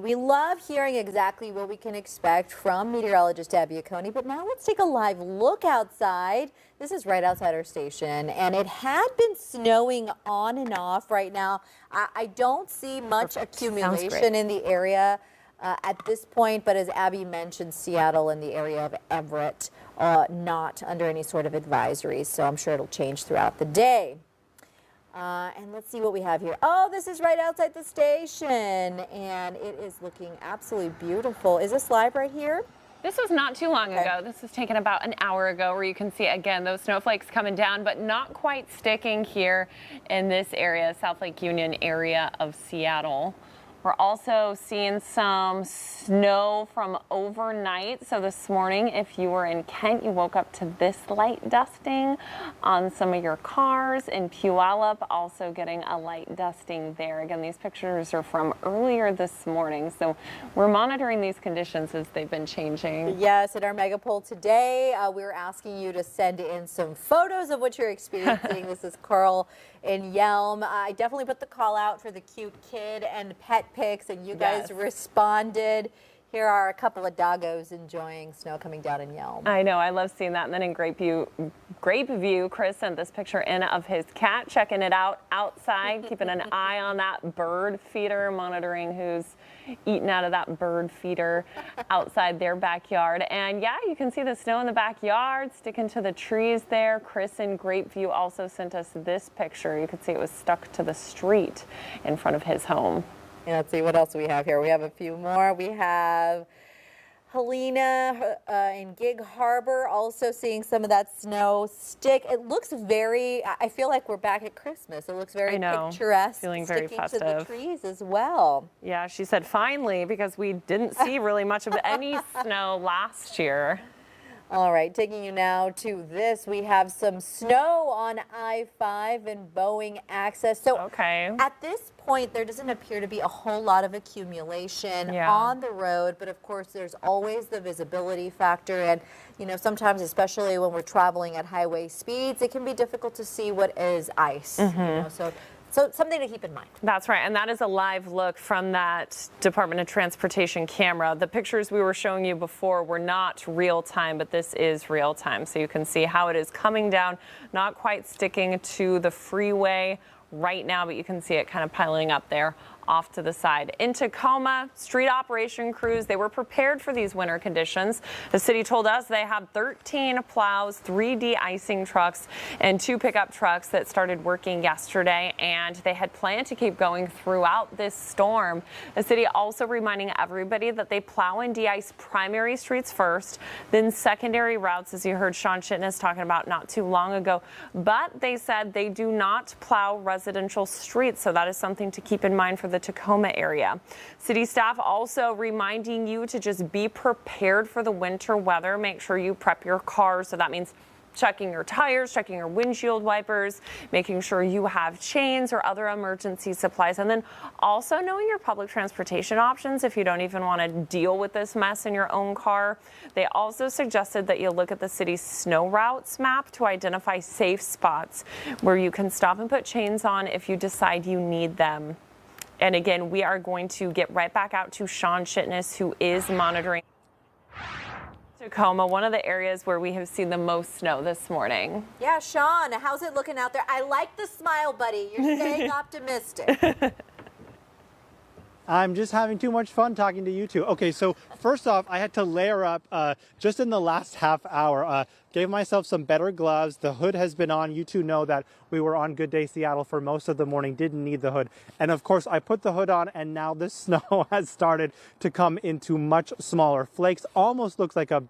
We love hearing exactly what we can expect from meteorologist Abby Acone, but now let's take a live look outside. This is right outside our station, and it had been snowing on and off. Right now, I don't see much accumulation in the area at this point, but as Abby mentioned, Seattle and the area of Everett not under any sort of advisories, so I'm sure it'll change throughout the day. And let's see what we have here. Oh, this is right outside the station, and it is looking absolutely beautiful. Is this live right here? This was not too long ago. This was taken about an hour ago, where you can see, again, those snowflakes coming down, but not quite sticking here in this area, South Lake Union area of Seattle. We're also seeing some snow from overnight. So this morning, if you were in Kent, you woke up to this light dusting on some of your cars. In Puyallup, also getting a light dusting there. Again, these pictures are from earlier this morning. So we're monitoring these conditions as they've been changing. Yes, at our Megapole today, we're asking you to send in some photos of what you're experiencing. This is Carl in Yelm. I definitely put the call out for the cute kid and pet pics, and you guys responded. Here are a couple of doggos enjoying snow coming down in Yelm. I know, I love seeing that. And then in Grapeview, Chris sent this picture in of his cat checking it out outside, keeping an eye on that bird feeder, monitoring who's eating out of that bird feeder outside their backyard. And yeah, you can see the snow in the backyard sticking to the trees there. Chris in Grapeview also sent us this picture. You could see it was stuck to the street in front of his home. Yeah, let's see what else we have here. We have a few more. We have Helena in Gig Harbor also seeing some of that snow stick. It looks very, I feel like we're back at Christmas. It looks very picturesque, feeling very festive. To the trees as well. Yeah, she said finally, because we didn't see really much of any snow last year. All right, taking you now to this. We have some snow on I-5 and Boeing access. So at this point, there doesn't appear to be a whole lot of accumulation on the road, but of course, there's always the visibility factor. And, you know, sometimes, especially when we're traveling at highway speeds, it can be difficult to see what is ice. You know, so something to keep in mind. That's right, and that is a live look from that Department of Transportation camera. The pictures we were showing you before were not real time, but this is real time. So you can see how it is coming down, not quite sticking to the freeway right now, but you can see it kind of piling up there off to the side. In Tacoma, street operation crews, they were prepared for these winter conditions. The city told us they had 13 plows, 3 de-icing trucks, and 2 pickup trucks that started working yesterday, and they had planned to keep going throughout this storm. The city also reminding everybody that they plow and de-ice primary streets first, then secondary routes, as you heard Sean Shitness talking about not too long ago. But they said they do not plow residential streets, so that is something to keep in mind for the Tacoma area. City staff also reminding you to just be prepared for the winter weather. Make sure you prep your car. So that means checking your tires, checking your windshield wipers, making sure you have chains or other emergency supplies, and then also knowing your public transportation options if you don't even want to deal with this mess in your own car. They also suggested that you look at the city's snow routes map to identify safe spots where you can stop and put chains on if you decide you need them. And again, we are going to get right back out to Sean Shitness, who is monitoring Tacoma, one of the areas where we have seen the most snow this morning. Yeah, Sean, how's it looking out there? I like the smile, buddy. You're staying optimistic. I'm just having too much fun talking to you two. Okay, so first off, I had to layer up just in the last half hour. Gave myself some better gloves. The hood has been on. You two know that we were on Good Day Seattle for most of the morning, didn't need the hood. And of course, I put the hood on, and now the snow has started to come into much smaller flakes. Almost looks like a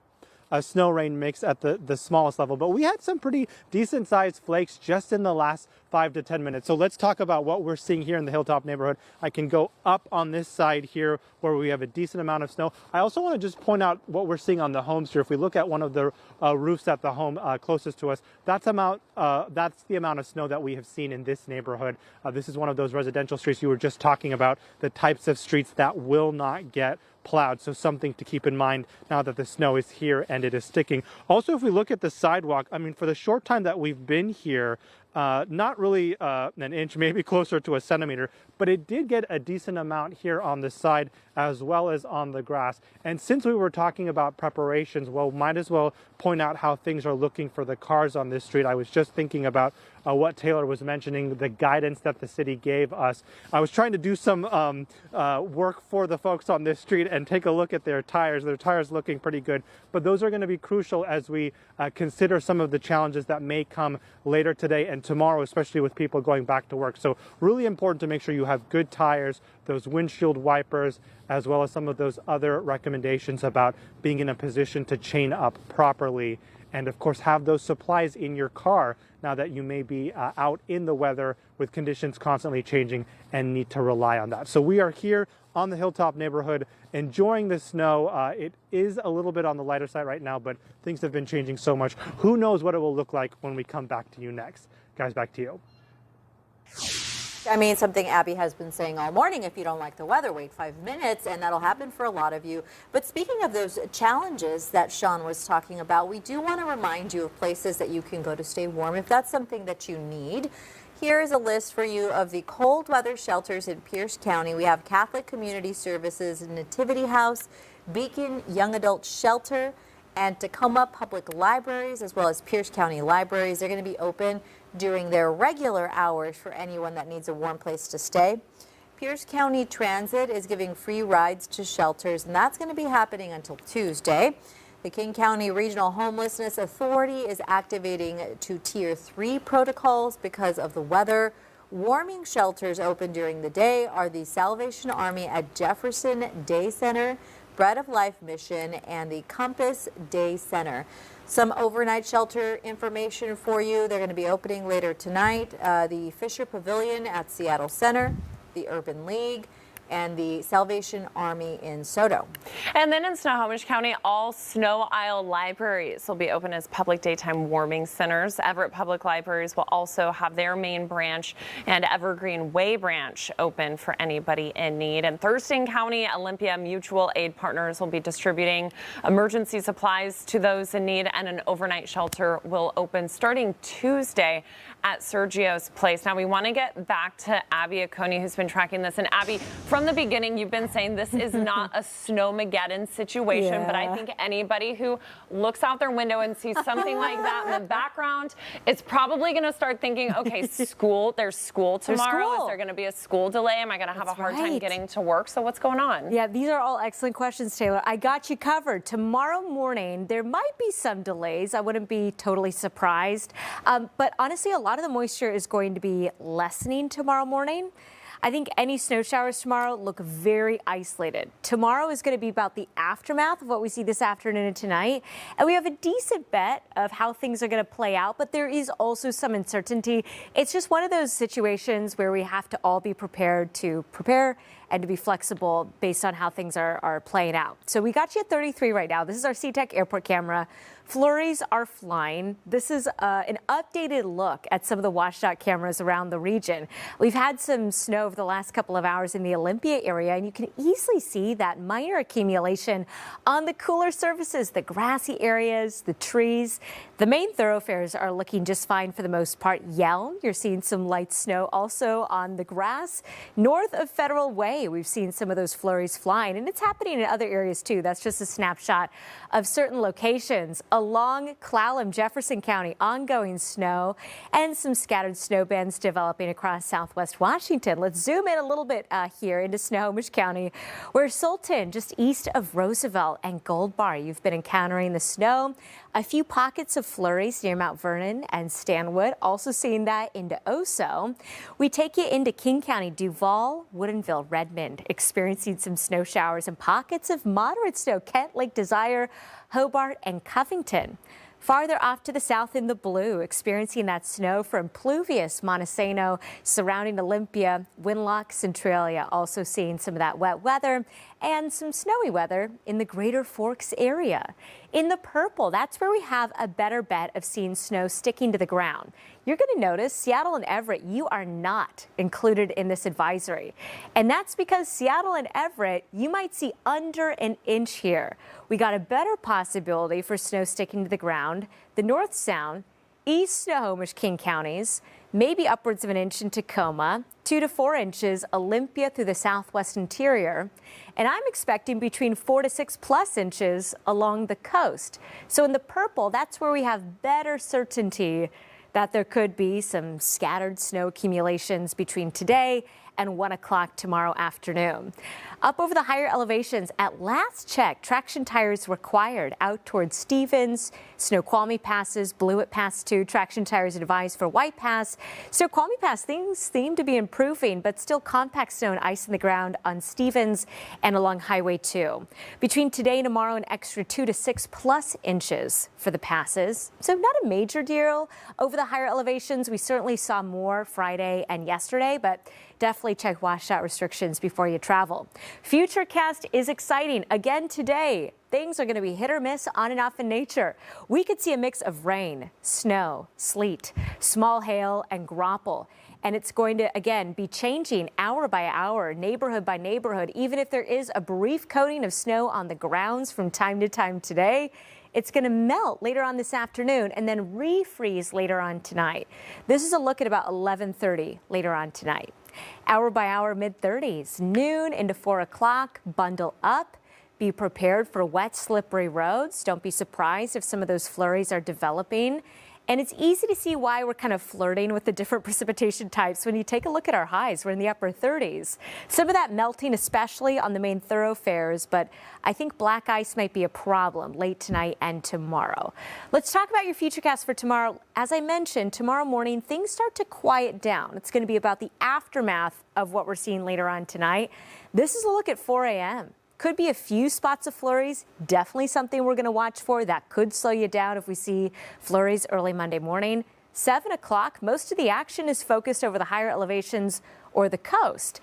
snow rain mix at the smallest level, but we had some pretty decent sized flakes just in the last 5 to 10 minutes. So let's talk about what we're seeing here in the Hilltop neighborhood. I can go up on this side here where we have a decent amount of snow. I also want to just point out what we're seeing on the homes here. If we look at one of the roofs at the home closest to us, that's the amount of snow that we have seen in this neighborhood. This is one of those residential streets you were just talking about, the types of streets that will not get plowed. So something to keep in mind now that the snow is here and it is sticking. Also, if we look at the sidewalk, I mean, for the short time that we've been here, not really an inch, maybe closer to a centimeter, but it did get a decent amount here on the side as well as on the grass. And since we were talking about preparations, well, might as well point out how things are looking for the cars on this street. I was just thinking about what Taylor was mentioning, the guidance that the city gave us. I was trying to do some work for the folks on this street and take a look at their tires. Their tires looking pretty good, but those are going to be crucial as we consider some of the challenges that may come later today and tomorrow, especially with people going back to work. So really important to make sure you have good tires, those windshield wipers, as well as some of those other recommendations about being in a position to chain up properly. And of course, have those supplies in your car now that you may be out in the weather with conditions constantly changing and need to rely on that. So we are here on the Hilltop neighborhood enjoying the snow. It is a little bit on the lighter side right now, but things have been changing so much. Who knows what it will look like when we come back to you next. Guys, back to you. I mean, something Abby has been saying all morning, if you don't like the weather, wait 5 minutes, and that'll happen for a lot of you. But speaking of those challenges that Sean was talking about, we do want to remind you of places that you can go to stay warm if that's something that you need. Here is a list for you of the cold weather shelters in Pierce County. We have Catholic Community Services, Nativity House, Beacon Young Adult Shelter, and Tacoma Public Libraries, as well as Pierce County Libraries. They're going to be open during their regular hours for anyone that needs a warm place to stay. Pierce County Transit is giving free rides to shelters, and that's going to be happening until Tuesday. The King County Regional Homelessness Authority is activating to Tier 3 protocols because of the weather. Warming shelters open during the day are the Salvation Army at Jefferson Day Center, Bread of Life Mission, and the Compass Day Center. Some overnight shelter information for you. They're going to be opening later tonight. The Fisher Pavilion at Seattle Center, the Urban League, and the Salvation Army in Soto. And then in Snohomish County, all Snow Isle libraries will be open as public daytime warming centers. Everett Public Libraries will also have their main branch and Evergreen Way branch open for anybody in need. And Thurston County Olympia Mutual Aid Partners will be distributing emergency supplies to those in need, and an overnight shelter will open starting Tuesday at Sergio's Place. Now we want to get back to Abby Acone, who's been tracking this. And Abby, from the beginning, you've been saying this is not a snowmageddon situation, but I think anybody who looks out their window and sees something like that in the background, it's probably going to start thinking, okay, there's school tomorrow. Is there going to be a school delay? Am I going to have a hard time getting to work? So what's going on? Yeah, these are all excellent questions, Taylor. I got you covered. Tomorrow morning, there might be some delays. I wouldn't be totally surprised. But honestly, a lot of the moisture is going to be lessening tomorrow morning. I think any snow showers tomorrow look very isolated. Tomorrow is going to be about the aftermath of what we see this afternoon and tonight. And we have a decent bet of how things are going to play out, but there is also some uncertainty. It's just one of those situations where we have to all be prepared to prepare and to be flexible based on how things are playing out. So we got you at 33 right now. This is our SeaTac airport camera. Flurries are flying. This is an updated look at some of the washed out cameras around the region. We've had some snow over the last couple of hours in the Olympia area, and you can easily see that minor accumulation on the cooler surfaces, the grassy areas, the trees. The main thoroughfares are looking just fine for the most part. Yell, you're seeing some light snow also on the grass. North of Federal Way, we've seen some of those flurries flying, and it's happening in other areas too. That's just a snapshot of certain locations. Along Clallam, Jefferson County, ongoing snow and some scattered snow bands developing across southwest Washington. Let's zoom in a little bit here into Snohomish County, where Sultan, just east of Roosevelt and Gold Bar, you've been encountering the snow. A few pockets of flurries near Mount Vernon and Stanwood, also seeing that into Oso. We take you into King County, Duval, Woodinville, Redmond, experiencing some snow showers and pockets of moderate snow. Kent, Lake Desire, Hobart, and Covington. Farther off to the south in the blue, experiencing that snow from pluvious Montesano surrounding Olympia, Winlock, Centralia, also seeing some of that wet weather and some snowy weather in the Greater Forks area. In the purple, that's where we have a better bet of seeing snow sticking to the ground. You're going to notice Seattle and Everett, you are not included in this advisory. And that's because Seattle and Everett, you might see under an inch here. We got a better possibility for snow sticking to the ground. The North Sound, East Snohomish, King counties, maybe upwards of an inch in Tacoma, 2 to 4 inches Olympia through the southwest interior, and I'm expecting between 4 to 6 plus inches along the coast. So in the purple, that's where we have better certainty that there could be some scattered snow accumulations between today and 1 o'clock tomorrow afternoon. Up over the higher elevations, at last check, traction tires required out towards Stevens. Snoqualmie passes, Blewett Pass 2, traction tires advised for White Pass. Snoqualmie Pass, things seem to be improving, but still compact snow and ice in the ground on Stevens and along Highway 2. Between today and tomorrow, an extra 2 to 6 plus inches for the passes. So not a major deal. Over the higher elevations, we certainly saw more Friday and yesterday, but definitely check washout restrictions before you travel. Futurecast is exciting. Again today, things are going to be hit or miss on and off in nature. We could see a mix of rain, snow, sleet, small hail, and graupel. And it's going to, again, be changing hour by hour, neighborhood by neighborhood. Even if there is a brief coating of snow on the grounds from time to time today, it's going to melt later on this afternoon and then refreeze later on tonight. This is a look at about 11:30 later on tonight. Hour by hour, mid-30s, noon into 4 o'clock, bundle up. Be prepared for wet, slippery roads. Don't be surprised if some of those flurries are developing. And it's easy to see why we're kind of flirting with the different precipitation types when you take a look at our highs. We're in the upper 30s. Some of that melting, especially on the main thoroughfares, but I think black ice might be a problem late tonight and tomorrow. Let's talk about your futurecast for tomorrow. As I mentioned, tomorrow morning, things start to quiet down. It's going to be about the aftermath of what we're seeing later on tonight. This is a look at 4 a.m. Could be a few spots of flurries, definitely something we're going to watch for. That could slow you down if we see flurries early Monday morning. 7 o'clock, most of the action is focused over the higher elevations or the coast.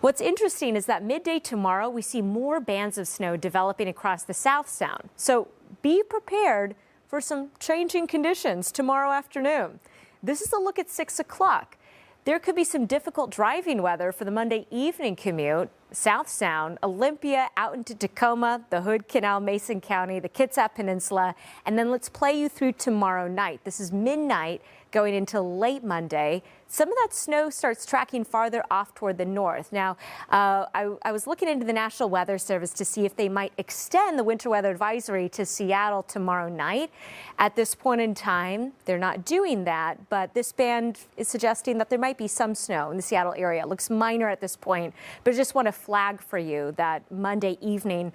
What's interesting is that midday tomorrow, we see more bands of snow developing across the South Sound. So be prepared for some changing conditions tomorrow afternoon. This is a look at 6 o'clock. There could be some difficult driving weather for the Monday evening commute. South Sound, Olympia, out into Tacoma, the Hood Canal, Mason County, the Kitsap Peninsula, and then let's play you through tomorrow night. This is midnight going into late Monday. Some of that snow starts tracking farther off toward the north. Now, I was looking into the National Weather Service to see if they might extend the winter weather advisory to Seattle tomorrow night. At this point in time, they're not doing that, but this band is suggesting that there might be some snow in the Seattle area. It looks minor at this point, but I just want to flag for you that Monday evening,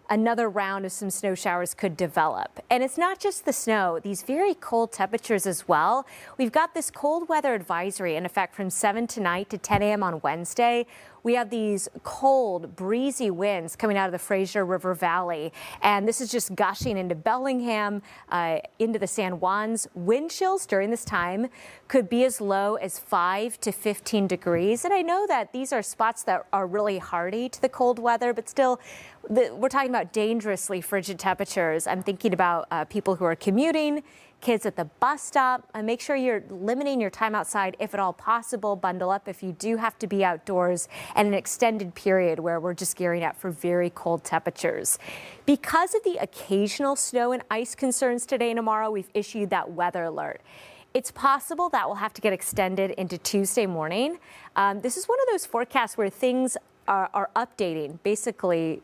another round of some snow showers could develop. And it's not just the snow, these very cold temperatures as well. We've got this cold weather advisory in effect from 7 tonight to 10 a.m. on Wednesday. We have these cold, breezy winds coming out of the Fraser River Valley. And this is just gushing into Bellingham, into the San Juans. Wind chills during this time could be as low as 5 to 15 degrees. And I know that these are spots that are really hardy to the cold weather, but still, we're talking about dangerously frigid temperatures. I'm thinking about people who are commuting, kids at the bus stop, and make sure you're limiting your time outside if at all possible. Bundle up if you do have to be outdoors and an extended period where we're just gearing up for very cold temperatures. Because of the occasional snow and ice concerns today and tomorrow, we've issued that weather alert. It's possible that will have to get extended into Tuesday morning. This is one of those forecasts where things are updating basically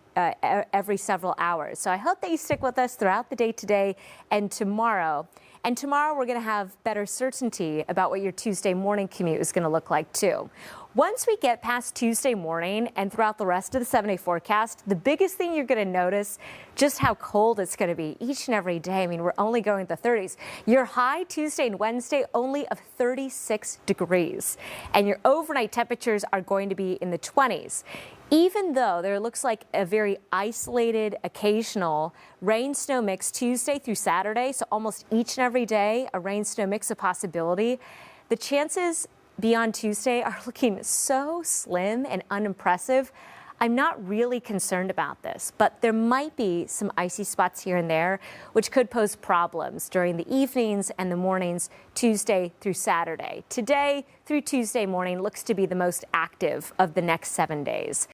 every several hours. So I hope that you stick with us throughout the day today and tomorrow. And tomorrow we're going to have better certainty about what your Tuesday morning commute is going to look like too. Once we get past Tuesday morning and throughout the rest of the 7-day forecast, the biggest thing you're going to notice just how cold it's going to be each and every day. I mean, we're only going to the 30s. Your high Tuesday and Wednesday only of 36 degrees. And your overnight temperatures are going to be in the 20s. Even though there looks like a very isolated, occasional rain-snow mix Tuesday through Saturday, so almost each and every day a rain-snow mix a possibility, the chances beyond Tuesday are looking so slim and unimpressive. I'm not really concerned about this, but there might be some icy spots here and there, which could pose problems during the evenings and the mornings Tuesday through Saturday. Today through Tuesday morning looks to be the most active of the next 7 days.